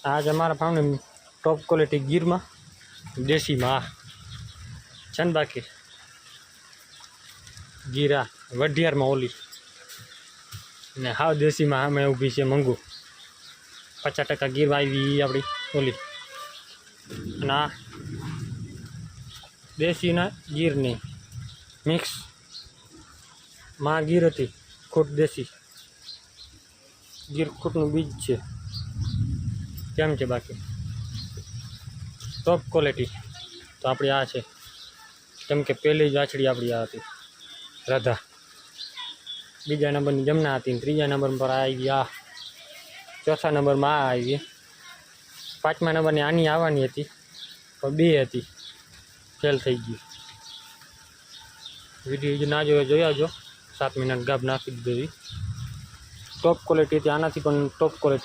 आज हमारा farm top quality गिर में देसी माँ छन बाकी गिरा वढियार में ओली ने हाव देसी में हमें ऊभी से मंगू 50% गिर आई अपनी ओली ना देसी ना गिर नहीं मिक्स माँ गिर थी खूट देसी गिर खूटનું બીજ છે કેમ છે બાકી ટોપ ક્વોલિટી તો આપણી આ છે કેમ કે પહેલી જ વાછડી આપણી આ હતી રાધા બીજા નંબરની જમના હતી ત્રીજા નંબર પર આવી આ ચોથા નંબરમાં આ આવી પાંચમા નંબરની આની આવવાની હતી પણ બે હતી ફેલ થઈ ગઈ વિડીયો ના જોઈ આવજો 7 મહિના ગાભ નાખી દીધી टॉप क्वालिटी थी आना थी पण टॉप क्वालिटी